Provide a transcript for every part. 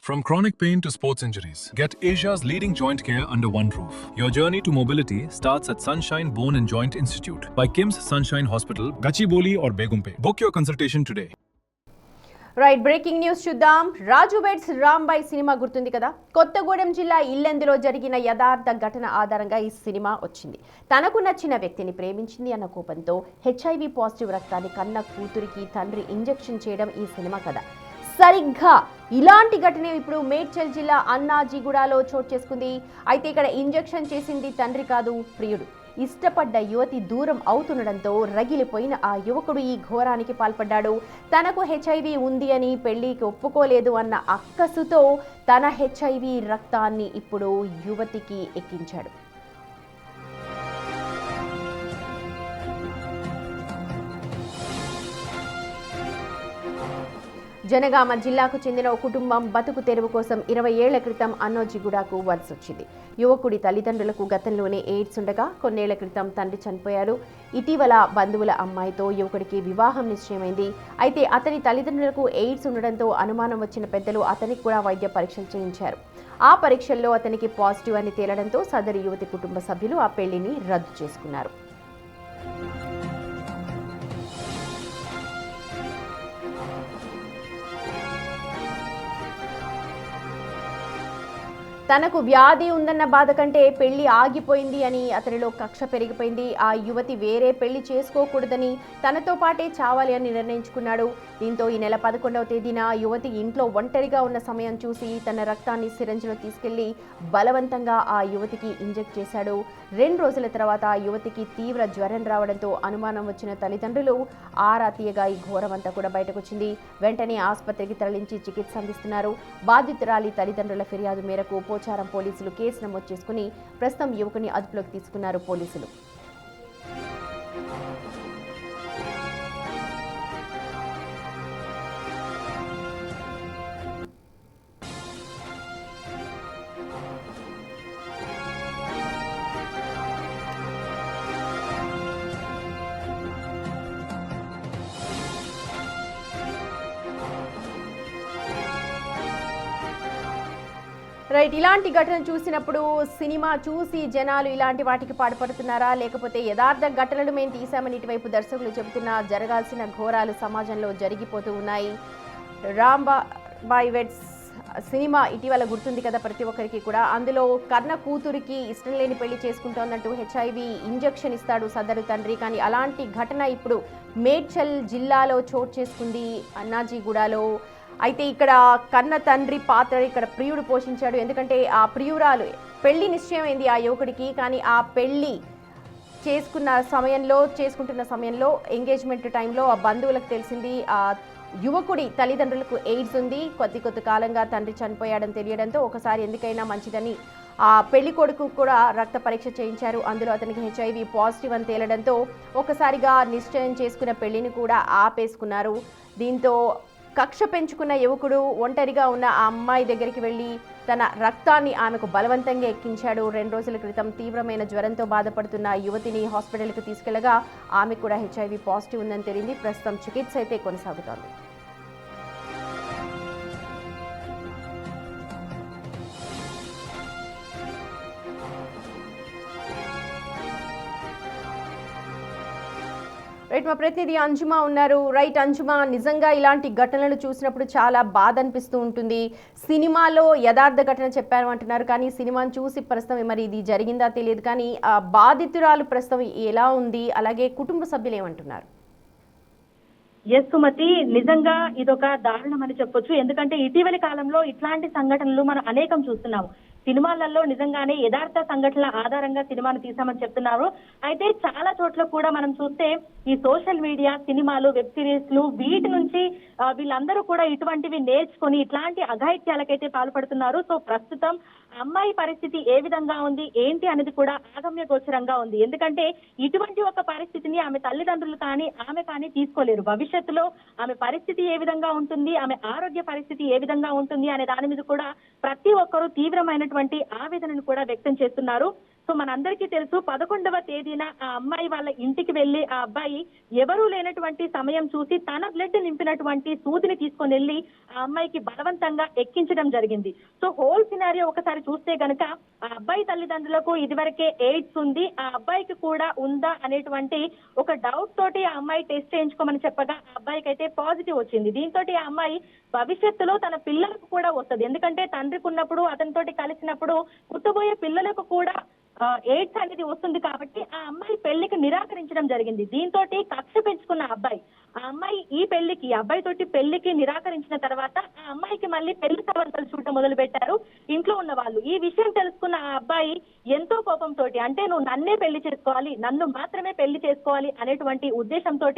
From chronic pain to sports injuries, get Asia's leading joint care under one roof. Your journey to mobility starts at Sunshine Bone and Joint Institute by Kim's Sunshine Hospital, Gachibowli or Begumpe. Book your consultation today. Right breaking news చూద్దాం. రాజు weds Rambai cinema గుర్తుంది కదా. కొత్తగూడెం జిల్లా ఇల్లెందులో జరిగిన యథార్థ ఘటన ఆధారంగా ఈ cinema వచ్చింది. తనకు నచ్చిన వ్యక్తిని ప్రేమించింది అన్న కోపంతో హెచ్ఐవి పాజిటివ్ రక్తాన్ని కన్న కూతురికి తండ్రి ఇంజెక్షన్ చేయడం ఈ సినిమా కథ. సరిగ్గా ఇలాంటి ఘటన ఇప్పుడు మేడ్చల్ జిల్లా అన్నాజీగూడలో చోటు చేసుకుంది. అయితే ఇక్కడ ఇంజెక్షన్ చేసింది తండ్రి కాదు, ప్రియుడు. ఇష్టపడ్డ యువతి దూరం అవుతుండడంతో రగిలిపోయిన ఆ యువకుడు ఈ ఘోరానికి పాల్పడ్డాడు. తనకు హెచ్ఐవి ఉంది అని పెళ్లికి ఒప్పుకోలేదు అన్న అక్కసుతో తన హెచ్ఐవి రక్తాన్ని ఇప్పుడు యువతికి ఎక్కించాడు. జనగామ జిల్లాకు చెందిన ఓ కుటుంబం బతుకు తెరువు కోసం 20 ఏళ్ల క్రితం అన్నోజిగూడకు వలసొచ్చింది. యువకుడి తల్లిదండ్రులకు గతంలోనే ఎయిడ్స్ ఉండగా కొన్నేళ్ల క్రితం తండ్రి చనిపోయారు. ఇటీవల బంధువుల అమ్మాయితో యువకుడికి వివాహం నిశ్చయమైంది. అయితే అతని తల్లిదండ్రులకు ఎయిడ్స్ ఉండడంతో అనుమానం వచ్చిన పెద్దలు అతనికి కూడా వైద్య పరీక్షలు చేయించారు. ఆ పరీక్షల్లో అతనికి పాజిటివ్ అని తేలడంతో సదరు యువతి కుటుంబ సభ్యులు ఆ పెళ్లిని రద్దు చేసుకున్నారు. తనకు వ్యాధి ఉందన్న బాధ కంటే పెళ్లి ఆగిపోయింది అని అతనిలో కక్ష పెరిగిపోయింది. ఆ యువతి వేరే పెళ్లి చేసుకోకూడదని తనతో పాటే చావాలి అని నిర్ణయించుకున్నాడు. దీంతో ఈ నెల 11వ తేదీన యువతి ఇంట్లో ఒంటరిగా ఉన్న సమయం చూసి తన రక్తాన్ని సిరంజిలో తీసుకెళ్లి బలవంతంగా ఆ యువతికి ఇంజెక్ట్ చేశాడు. 2 రోజుల తర్వాత ఆ యువతికి తీవ్ర జ్వరం రావడంతో అనుమానం వచ్చిన తల్లిదండ్రులు ఆరా తీయగా ఈ ఘోరమంతా కూడా బయటకొచ్చింది. వెంటనే ఆసుపత్రికి తరలించి చికిత్స అందిస్తున్నారు. బాధితురాలి తల్లిదండ్రుల ఫిర్యాదు మేరకు పోచారం పోలీసులు కేసు నమోదు చేసుకుని ప్రస్తుతం యువకుని అదుపులోకి తీసుకున్నారు పోలీసులు. రైట్, ఇలాంటి ఘటన చూసినప్పుడు సినిమా చూసి జనాలు ఇలాంటి వాటికి పాటుపడుతున్నారా, లేకపోతే యథార్థ ఘటనలు మేము తీసామని ఇటువైపు దర్శకులు చెబుతున్నా జరగాల్సిన ఘోరాలు సమాజంలో జరిగిపోతూ ఉన్నాయి. రాంబాయ్ వెడ్స్ సినిమా ఇటీవల గుర్తుంది కదా ప్రతి ఒక్కరికి కూడా. అందులో కన్న కూతురికి ఇష్టం లేని పెళ్లి చేసుకుంటోన్నట్టు హెచ్ఐవి ఇంజెక్షన్ ఇస్తాడు సదరు తండ్రి. కానీ అలాంటి ఘటన ఇప్పుడు మేడ్చల్ జిల్లాలో చోటు చేసుకుంది, అన్నాజీగూడలో. అయితే ఇక్కడ కన్న తండ్రి పాత్ర ఇక్కడ ప్రియుడు పోషించాడు. ఎందుకంటే ఆ ప్రియురాలు పెళ్లి నిశ్చయమైంది ఆ యువకుడికి. కానీ ఆ పెళ్లి చేసుకుంటున్న సమయంలో ఎంగేజ్మెంట్ టైంలో ఆ బంధువులకు తెలిసింది ఆ యువకుడి తల్లిదండ్రులకు ఎయిడ్స్ ఉంది. కొద్ది కాలంగా తండ్రి చనిపోయాడని తెలియడంతో ఒకసారి ఎందుకైనా మంచిదని ఆ పెళ్లి కొడుకు కూడా రక్త పరీక్ష చేయించారు. అందులో అతనికి హెచ్ఐవి పాజిటివ్ అని తేలడంతో ఒకసారిగా నిశ్చయం చేసుకున్న పెళ్లిని కూడా ఆపేసుకున్నారు. దీంతో కక్ష పెంచుకున్న యువకుడు ఒంటరిగా ఉన్న ఆ అమ్మాయి దగ్గరికి వెళ్ళి తన రక్తాన్ని ఆమెకు బలవంతంగా ఎక్కించాడు. 2 రోజుల క్రితం తీవ్రమైన జ్వరంతో బాధపడుతున్న యువతిని హాస్పిటల్కి తీసుకెళ్లగా ఆమె కూడా హెచ్ఐవి పాజిటివ్ ఉందని తెలిసింది. ప్రస్తుతం చికిత్స అయితే కొనసాగుతోంది. రైట్, మా ప్రతినిధి అంజుమా ఉన్నారు. రైట్ అంజుమా, నిజంగా ఇలాంటి ఘటనలు చూసినప్పుడు చాలా బాధ అనిపిస్తూ ఉంటుంది. సినిమాలో యథార్థ ఘటన చెప్పారు అంటున్నారు, కానీ సినిమాను చూసి ప్రస్తుతం మరి ఇది జరిగిందా తెలియదు. కానీ ఆ బాధితురాలు ప్రస్తుతం ఎలా ఉంది, అలాగే కుటుంబ సభ్యులు ఏమంటున్నారు? ఎస్ సుమతి, నిజంగా ఇదొక దారుణం అని చెప్పొచ్చు. ఎందుకంటే ఇటీవలి కాలంలో ఇట్లాంటి సంఘటనలు మనం అనేకం చూస్తున్నాము. సినిమాలలో నిజంగానే యథార్థ సంఘటనల ఆధారంగా సినిమాను తీసామని చెప్తున్నారు. అయితే చాలా చోట్ల కూడా మనం చూస్తే ఈ సోషల్ మీడియా, సినిమాలు, వెబ్ సిరీస్లు వీటి నుంచి వీళ్ళందరూ కూడా ఇటువంటివి నేర్చుకొని ఇట్లాంటి అఘాయిత్యాలకైతే పాల్పడుతున్నారు. సో ప్రస్తుతం అమ్మాయి పరిస్థితి ఏ విధంగా ఉంది ఏంటి అనేది కూడా ఆగమ్య గోచరంగా ఉంది. ఎందుకంటే ఇటువంటి ఒక పరిస్థితిని ఆమె తల్లిదండ్రులు కానీ ఆమె కానీ తీసుకోలేరు. భవిష్యత్తులో ఆమె పరిస్థితి ఏ విధంగా ఉంటుంది, ఆమె ఆరోగ్య పరిస్థితి ఏ విధంగా ఉంటుంది అనే దాని మీద కూడా ప్రతి ఒక్కరూ తీవ్రమైనటువంటి ఆవేదనను కూడా వ్యక్తం చేస్తున్నారు. సో మనందరికీ తెలుసు 11వ తేదీన ఆ అమ్మాయి వాళ్ళ ఇంటికి వెళ్లి ఆ అబ్బాయి ఎవరూ లేనటువంటి సమయం చూసి తన బ్లడ్ నింపినటువంటి సూదిని తీసుకొని వెళ్లి ఆ అమ్మాయికి బలవంతంగా ఎక్కించడం జరిగింది. సో హోల్ సినారియో ఒకసారి చూస్తే గనక ఆ అబ్బాయి తల్లిదండ్రులకు ఇదివరకే ఎయిడ్స్ ఉంది, ఆ అబ్బాయికి కూడా ఉందా అనేటువంటి ఒక డౌట్ తోటి ఆ అమ్మాయి టెస్ట్ చేయించుకోమని చెప్పగా ఆ అబ్బాయికి అయితే పాజిటివ్ వచ్చింది. దీంతో ఆ అమ్మాయి భవిష్యత్తులో తన పిల్లలకు కూడా వస్తుంది, ఎందుకంటే తండ్రికి ఉన్నప్పుడు అతనితోటి కలిసినప్పుడు పుట్టబోయే పిల్లలకు కూడా ఎయిడ్స్ అనేది వస్తుంది కాబట్టి ఆ అమ్మాయి పెళ్లికి నిరాకరించడం జరిగింది. దీంతో కక్ష పెంచుకున్న అబ్బాయి ఆ అమ్మాయి ఈ పెళ్లికి అబ్బాయి తోటి పెళ్లికి నిరాకరించిన తర్వాత ఆ అమ్మాయికి మళ్ళీ పెళ్లి సవంతలు చూడటం మొదలు పెట్టారు ఇంట్లో ఉన్న వాళ్ళు. ఈ విషయం తెలుసుకున్న ఆ అబ్బాయి ఎంతో కోపంతో, అంటే నువ్వు నన్నే పెళ్లి చేసుకోవాలి, నన్ను మాత్రమే పెళ్లి చేసుకోవాలి అనేటువంటి ఉద్దేశంతో,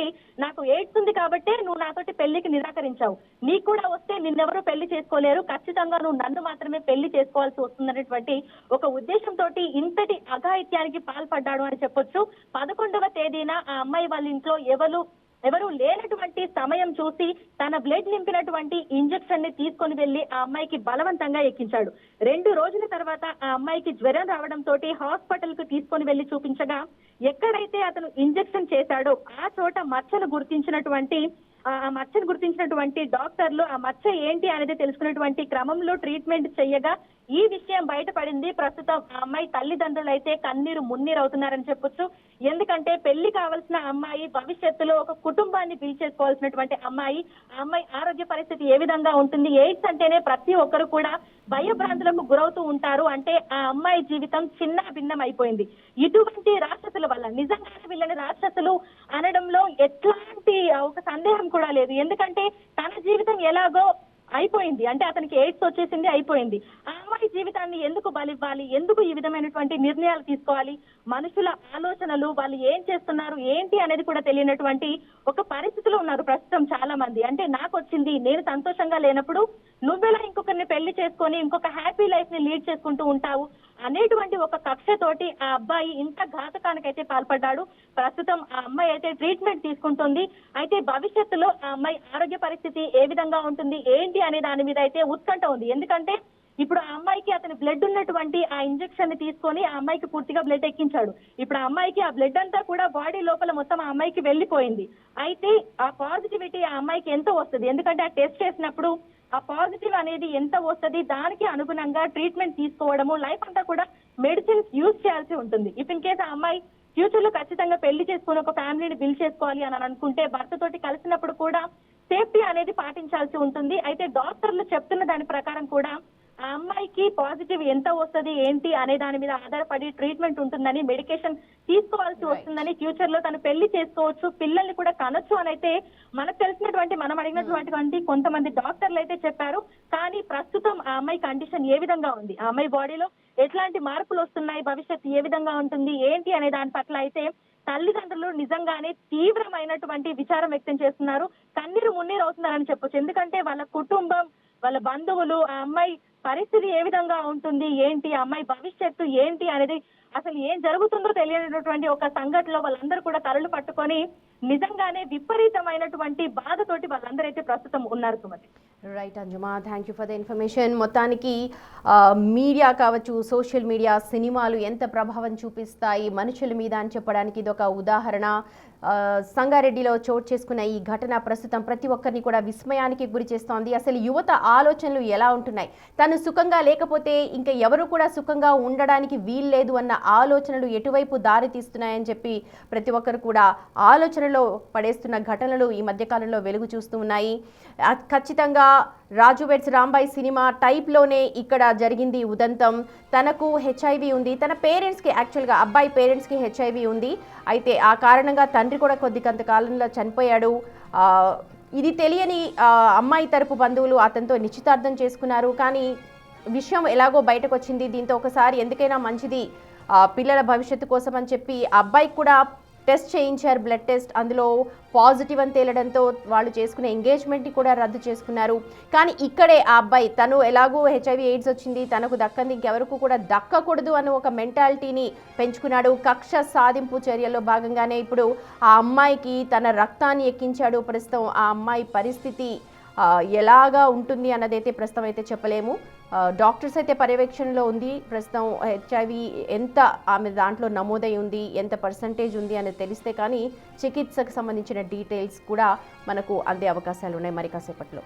నాకు ఎయిడ్స్ ఉంది కాబట్టే నువ్వు నాతోటి పెళ్లికి నిరాకరించావు, నీకు కూడా వస్తే నిన్నెవరూ పెళ్లి చేసుకోలేరు, ఖచ్చితంగా నువ్వు నన్ను మాత్రమే పెళ్లి చేసుకోవాల్సి వస్తుందనేటువంటి ఒక ఉద్దేశంతో ఇంతటి అఘాయిత్యానికి పాల్పడ్డాడు అని చెప్పొచ్చు. 11వ తేదీన ఆ అమ్మాయి వాళ్ళ ఇంట్లో ఎవరు లేనటువంటి సమయం చూసి తన బ్లడ్ నింపినటువంటి ఇంజెక్షన్ ని తీసుకొని వెళ్లి ఆ అమ్మాయికి బలవంతంగా ఎక్కించాడు. 2 రోజుల తర్వాత ఆ అమ్మాయికి జ్వరం రావడంతో హాస్పిటల్ కు తీసుకొని వెళ్లి చూపించగా ఎక్కడైతే అతను ఇంజెక్షన్ చేశాడో ఆ చోట మచ్చను గుర్తించినటువంటి డాక్టర్లు ఆ మచ్చ ఏంటి అనేది తెలుసుకున్నటువంటి క్రమంలో ట్రీట్మెంట్ చేయగా ఈ విషయం బయటపడింది. ప్రస్తుతం ఆ అమ్మాయి తల్లిదండ్రులు అయితే కన్నీరు మున్నీరు అవుతున్నారని చెప్పొచ్చు. ఎందుకంటే పెళ్లి కావాల్సిన అమ్మాయి, భవిష్యత్తులో ఒక కుటుంబాన్ని పిలిచేసుకోవాల్సినటువంటి అమ్మాయి, ఆ అమ్మాయి ఆరోగ్య పరిస్థితి ఏ విధంగా ఉంటుంది? ఎయిడ్స్ అంటేనే ప్రతి ఒక్కరు కూడా భయభ్రాంతులకు గురవుతూ ఉంటారు. అంటే ఆ అమ్మాయి జీవితం చిన్న భిన్నం అయిపోయింది. ఇటువంటి రాక్షసుల వల్ల నిజంగానే వీళ్ళని రాక్షసులు అనడంలో ఎట్లాంటి ఒక సందేహం కూడా లేదు. ఎందుకంటే తన జీవితం ఎలాగో అయిపోయింది, అంటే అతనికి ఎయిడ్స్ వచ్చేసింది, అయిపోయింది. ఆ అమ్మాయి జీవితాన్ని ఎందుకు బలివ్వాలి? ఎందుకు ఈ విధమైనటువంటి నిర్ణయాలు తీసుకోవాలి? మనుషుల ఆలోచనలు, వాళ్ళు ఏం చేస్తున్నారు ఏంటి అనేది కూడా తెలియనటువంటి ఒక పరిస్థితిలో ఉన్నారు ప్రస్తుతం చాలా మంది. అంటే నాకు వచ్చింది, నేను సంతోషంగా లేనప్పుడు నువ్వెలా ఇంకొకరిని పెళ్లి చేసుకొని ఇంకొక హ్యాపీ లైఫ్ ని లీడ్ చేసుకుంటూ ఉంటావు అనేటువంటి ఒక కక్షతోటి ఆ అబ్బాయి ఇంత ఘాతకానికైతే పాల్పడ్డాడు. ప్రస్తుతం ఆ అమ్మాయి అయితే ట్రీట్మెంట్ తీసుకుంటుంది. అయితే భవిష్యత్తులో ఆ అమ్మాయి ఆరోగ్య పరిస్థితి ఏ విధంగా ఉంటుంది ఏంటి అనే దాని మీద అయితే ఉత్కంఠ ఉంది. ఎందుకంటే ఇప్పుడు ఆ అమ్మాయికి అతని బ్లడ్ ఉన్నటువంటి ఆ ఇంజెక్షన్ ని తీసుకొని ఆ అమ్మాయికి పూర్తిగా బ్లడ్ ఎక్కించాడు. ఇప్పుడు ఆ అమ్మాయికి ఆ బ్లడ్ అంతా కూడా బాడీ లోపల మొత్తం ఆ అమ్మాయికి వెళ్లిపోయింది. అయితే ఆ పాజిటివిటీ ఆ అమ్మాయికి ఎంత వస్తుంది? ఎందుకంటే ఆ టెస్ట్ చేసినప్పుడు ఆ పాజిటివ్ అనేది ఎంత వస్తుంది, దానికి అనుగుణంగా ట్రీట్మెంట్ తీసుకోవడము, లైఫ్ అంతా కూడా మెడిసిన్స్ యూజ్ చేయాల్సి ఉంటుంది. ఇఫ్ ఇన్ కేస్ ఆ అమ్మాయి ఫ్యూచర్ లో ఖచ్చితంగా పెళ్లి చేసుకుని ఒక ఫ్యామిలీని బిల్డ్ చేసుకోవాలి అని అనుకుంటే భర్త తోటి కలిసినప్పుడు కూడా సేఫ్టీ అనేది పాటించాల్సి ఉంటుంది. అయితే డాక్టర్లు చెప్తున్న దాని ప్రకారం కూడా ఆ అమ్మాయికి పాజిటివ్ ఎంత వస్తుంది ఏంటి అనే దాని మీద ఆధారపడి ట్రీట్మెంట్ ఉంటుందని, మెడికేషన్ తీసుకోవాల్సి వస్తుందని, ఫ్యూచర్ లో తను పెళ్లి చేసుకోవచ్చు, పిల్లల్ని కూడా కనొచ్చు అని అయితే మనకు తెలిసినటువంటి, మనం అడిగినటువంటి కొంతమంది డాక్టర్లు అయితే చెప్పారు. కానీ ప్రస్తుతం ఆ అమ్మాయి కండిషన్ ఏ విధంగా ఉంది, ఆ అమ్మాయి బాడీలో ఎట్లాంటి మార్పులు వస్తున్నాయి, భవిష్యత్తు ఏ విధంగా ఉంటుంది ఏంటి అనే దాని పట్ల అయితే తల్లిదండ్రులు నిజంగానే తీవ్రమైనటువంటి విచారం వ్యక్తం చేస్తున్నారు. కన్నీరు మున్నీరు అవుతున్నారని చెప్పొచ్చు. ఎందుకంటే వాళ్ళ కుటుంబం, వాళ్ళ బంధువులు, ఆ అమ్మాయి పరిస్థితి ఏ విధంగా ఉంటుంది ఏంటి, ఆ అమ్మాయి భవిష్యత్తు ఏంటి అనేది, అసలు ఏం జరుగుతుందో తెలియనటువంటి ఒక సంఘటనలో వాళ్ళందరూ కూడా తలలు పట్టుకొని నిజంగానే విపరీతమైనటువంటి బాధతోటి వాళ్ళందరూ అయితే ప్రస్తుతం ఉన్నారు. సుమతి. రైట్ అంజుమా, thank you for the information. మొత్తానికి మీడియా కావచ్చు, సోషల్ మీడియా, సినిమాలు ఎంత ప్రభావం చూపిస్తాయి మనుషుల మీద అని చెప్పడానికి ఇది ఒక ఉదాహరణ. సంగారెడ్డిలో చోటు చేసుకున్న ఈ ఘటన ప్రస్తుతం ప్రతి ఒక్కరిని కూడా విస్మయానికి గురి చేస్తోంది. అసలు యువత ఆలోచనలు ఎలా ఉంటున్నాయి, తను సుఖంగా లేకపోతే ఇంకా ఎవరు కూడా సుఖంగా ఉండడానికి వీల్లేదు అన్న ఆలోచనలు ఎటువైపు దారి తీస్తున్నాయని చెప్పి ప్రతి ఒక్కరు కూడా ఆలోచనలో పడేస్తున్న ఘటనలు ఈ మధ్యకాలంలో వెలుగు చూస్తూ ఉన్నాయి. ఖచ్చితంగా రాజు వెడ్స్ రాంబాయ్ సినిమా టైప్లోనే ఇక్కడ జరిగింది ఉదంతం. తనకు హెచ్ఐవి ఉంది, తన పేరెంట్స్కి, యాక్చువల్గా అబ్బాయి పేరెంట్స్కి హెచ్ఐవి ఉంది. అయితే ఆ కారణంగా తండ్రి కూడా కొంతకాలంలో చనిపోయాడు. ఇది తెలియని అమ్మాయి తరపు బంధువులు అతనితో నిశ్చితార్థం చేసుకున్నారు. కానీ విషయం ఎలాగో బయటకు వచ్చింది. దీంతో ఒకసారి ఎందుకైనా మంచిది పిల్లల భవిష్యత్తు కోసం అని చెప్పి అబ్బాయికి కూడా టెస్ట్ చేయించారు, బ్లడ్ టెస్ట్. అందులో పాజిటివ్ అని తేలడంతో వాళ్ళు చేసుకునే ఎంగేజ్మెంట్ని కూడా రద్దు చేసుకున్నారు. కానీ ఇక్కడే ఆ అబ్బాయి తను ఎలాగో హెచ్ఐవి ఎయిడ్స్ వచ్చింది, తనకు దక్కంది ఇంకెవరకు కూడా దక్కకూడదు అని ఒక మెంటాలిటీని పెంచుకున్నాడు. కక్ష సాధింపు చర్యల్లో భాగంగానే ఇప్పుడు ఆ అమ్మాయికి తన రక్తాన్ని ఎక్కించాడు. ప్రస్తుతం ఆ అమ్మాయి పరిస్థితి ఎలాగా ఉంటుంది అన్నదైతే ప్రస్తుతం అయితే చెప్పలేము. డాక్టర్స్ అయితే పర్యవేక్షణలో ఉంది. ప్రస్తుతం హెచ్ఐవి ఎంత ఆమె దాంట్లో నమోదై ఉంది, ఎంత పర్సంటేజ్ ఉంది అనేది తెలిస్తే కానీ చికిత్సకు సంబంధించిన డీటెయిల్స్ కూడా మనకు అందే అవకాశాలు ఉన్నాయి మరి కాసేపట్లో.